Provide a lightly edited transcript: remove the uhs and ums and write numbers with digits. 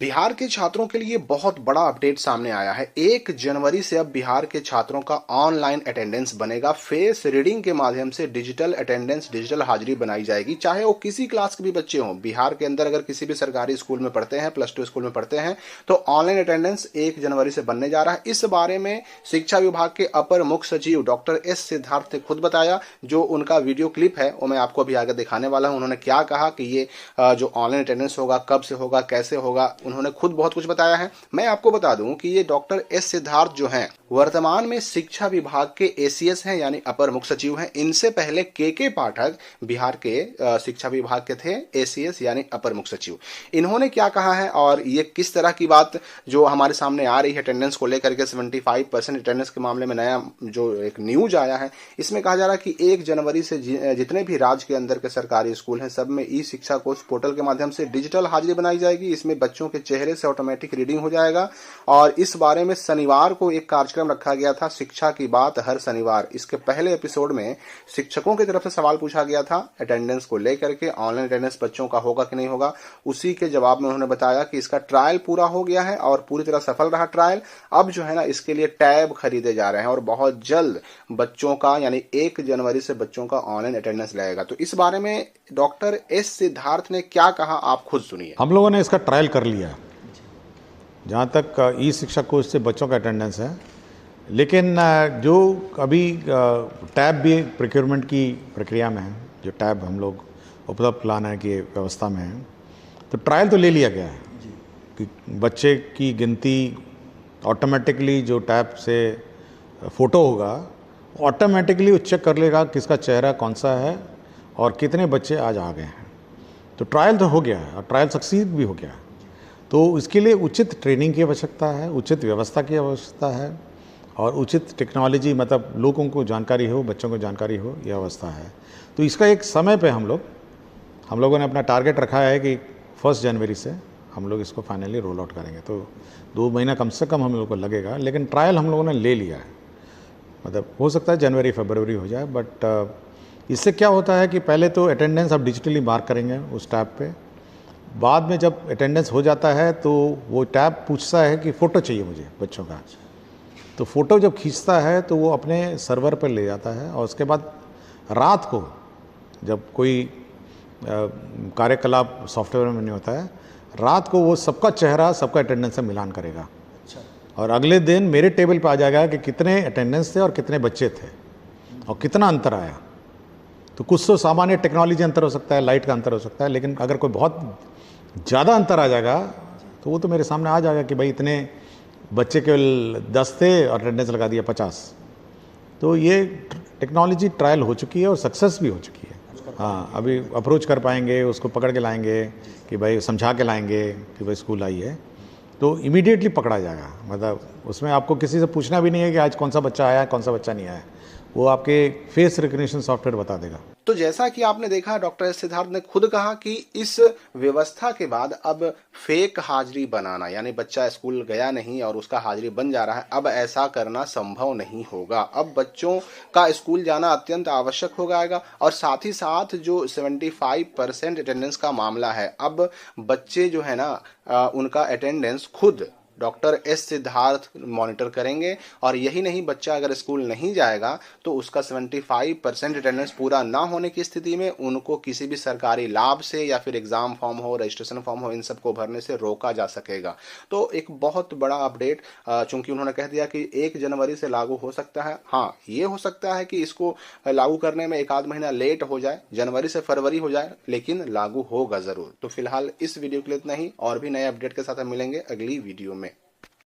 बिहार के छात्रों के लिए बहुत बड़ा अपडेट सामने आया है। 1 जनवरी से अब बिहार के छात्रों का ऑनलाइन अटेंडेंस बनेगा। फेस रीडिंग के माध्यम से डिजिटल अटेंडेंस, डिजिटल हाजिरी बनाई जाएगी, चाहे वो किसी क्लास के भी बच्चे हों। बिहार के अंदर अगर किसी भी सरकारी स्कूल में पढ़ते हैं, +2 स्कूल में पढ़ते हैं, तो ऑनलाइन अटेंडेंस 1 जनवरी से बनने जा रहा है। इस बारे में शिक्षा विभाग के अपर मुख्य सचिव डॉक्टर एस सिद्धार्थ ने खुद बताया। जो उनका वीडियो क्लिप है वो मैं आपको अभी आगे दिखाने वाला हूं। उन्होंने क्या कहा कि ये जो ऑनलाइन अटेंडेंस होगा, कब से होगा, कैसे होगा, उन्होंने खुद बहुत कुछ बताया है। मैं आपको बता दूं कि ये डॉक्टर एस सिद्धार्थ जो हैं वर्तमान में शिक्षा विभाग के एसीएस हैं, यानी अपर मुख्य सचिव हैं। इनसे पहले के पाठक बिहार के शिक्षा विभाग के थे, एसीएस यानी अपर मुख्य सचिव। इन्होंने क्या कहा है और ये किस तरह की बात जो हमारे सामने आ रही है अटेंडेंस को लेकर के, 75% अटेंडेंस के मामले में नया जो एक न्यूज आया है, इसमें कहा जा रहा है कि 1 जनवरी से जितने भी राज्य के अंदर के सरकारी स्कूल हैं सब में ई शिक्षा कोष पोर्टल के माध्यम से डिजिटल हाजिरी बनाई जाएगी। इसमें बच्चों के चेहरे से ऑटोमेटिक रीडिंग हो जाएगा और इस बारे में शनिवार को एक कार्यक्रम रखा गया था, शिक्षा की बात हर शनिवार। इसके पहले एपिसोड में शिक्षकों की तरफ से सवाल पूछा गया था अटेंडेंस को लेकर के, ऑनलाइन अटेंडेंस बच्चों का होगा कि नहीं होगा। उसी के जवाब में उन्होंने बताया कि इसका ट्रायल पूरा हो गया है और पूरी तरह सफल रहा ट्रायल। अब जो है ना, इसके लिए टैब खरीदे जा रहे हैं और बहुत जल्द बच्चों का यानी 1 जनवरी से बच्चों का ऑनलाइन अटेंडेंस लगेगा। तो इस बारे में डॉक्टर एस सिद्धार्थ ने क्या कहा, आप खुद सुनिए। हम लोगों ने इसका ट्रायल कर लिया जहाँ तक ई शिक्षा कोष से बच्चों का अटेंडेंस है, लेकिन जो अभी टैब भी प्रोक्योरमेंट की प्रक्रिया में है, जो टैब हम लोग उपलब्ध लाने की व्यवस्था में है, तो ट्रायल तो ले लिया गया है कि बच्चे की गिनती ऑटोमेटिकली जो टैब से फ़ोटो होगा ऑटोमेटिकली वो चेक कर लेगा किसका चेहरा कौन सा है और कितने बच्चे आज आ गए हैं। तो ट्रायल तो हो गया है और ट्रायल सक्सीड भी हो गया है। तो इसके लिए उचित ट्रेनिंग की आवश्यकता है, उचित व्यवस्था की आवश्यकता है और उचित टेक्नोलॉजी, मतलब लोगों को जानकारी हो, बच्चों को जानकारी हो, यह अवस्था है। तो इसका एक समय पे हम लोगों ने अपना टारगेट रखा है कि 1 जनवरी से हम लोग इसको फाइनली रोल आउट करेंगे। तो 2 महीना कम से कम हम लोग को लगेगा, लेकिन ट्रायल हम लोगों ने ले लिया है। मतलब हो सकता है जनवरी फरवरी हो जाए, बट इससे क्या होता है कि पहले तो अटेंडेंस आप डिजिटली मार्क करेंगे उस टैब पे। बाद में जब अटेंडेंस हो जाता है तो वो टैब पूछता है कि फ़ोटो चाहिए मुझे बच्चों का। तो फ़ोटो जब खींचता है तो वो अपने सर्वर पर ले जाता है और उसके बाद रात को जब कोई कार्यकलाप सॉफ्टवेयर में नहीं होता है, रात को वो सबका चेहरा सबका अटेंडेंस से मिलान करेगा। और अगले दिन मेरे टेबल पे आ जाएगा कि कितने अटेंडेंस थे और कितने बच्चे थे और कितना अंतर आया। तो कुछ तो सामान्य टेक्नोलॉजी अंतर हो सकता है, लाइट का अंतर हो सकता है, लेकिन अगर कोई बहुत ज़्यादा अंतर आ जाएगा तो वो तो मेरे सामने आ जाएगा कि भाई इतने बच्चे केवल 10 थे और अटेंडेंस लगा दिया 50। तो ये टेक्नोलॉजी ट्रायल हो चुकी है और सक्सेस भी हो चुकी है। हाँ, अभी अप्रोच कर पाएंगे, उसको पकड़ के लाएंगे कि भाई, समझा के लाएंगे कि भाई स्कूल आई है, तो इमीडिएटली पकड़ा जाएगा। मतलब उसमें आपको किसी से पूछना भी नहीं है कि आज कौन सा बच्चा आया, कौन सा बच्चा नहीं आया, वो आपके फेस रिकग्निशन सॉफ्टवेयर बता देगा। तो जैसा कि आपने देखा, डॉक्टर एस सिद्धार्थ ने खुद कहा कि इस व्यवस्था के बाद अब फेक हाजिरी बनाना, यानी बच्चा स्कूल गया नहीं और उसका हाजिरी बन जा रहा है, अब ऐसा करना संभव नहीं होगा। अब बच्चों का स्कूल जाना अत्यंत आवश्यक हो जाएगा और साथ ही साथ जो 75% अटेंडेंस का मामला है, अब बच्चे जो है ना उनका अटेंडेंस खुद डॉक्टर एस सिद्धार्थ मॉनिटर करेंगे। और यही नहीं, बच्चा अगर स्कूल नहीं जाएगा तो उसका 75% अटेंडेंस पूरा ना होने की स्थिति में उनको किसी भी सरकारी लाभ से या फिर एग्जाम फॉर्म हो, रजिस्ट्रेशन फॉर्म हो, इन सबको भरने से रोका जा सकेगा। तो एक बहुत बड़ा अपडेट, चूंकि उन्होंने कह दिया कि 1 जनवरी से लागू हो सकता है। हाँ, ये हो सकता है कि इसको लागू करने में 1 आध महीना लेट हो जाए, जनवरी से फरवरी हो जाए, लेकिन लागू होगा जरूर। तो फिलहाल इस वीडियो के लिए इतना ही, और भी नए अपडेट के साथ हम मिलेंगे अगली वीडियो में।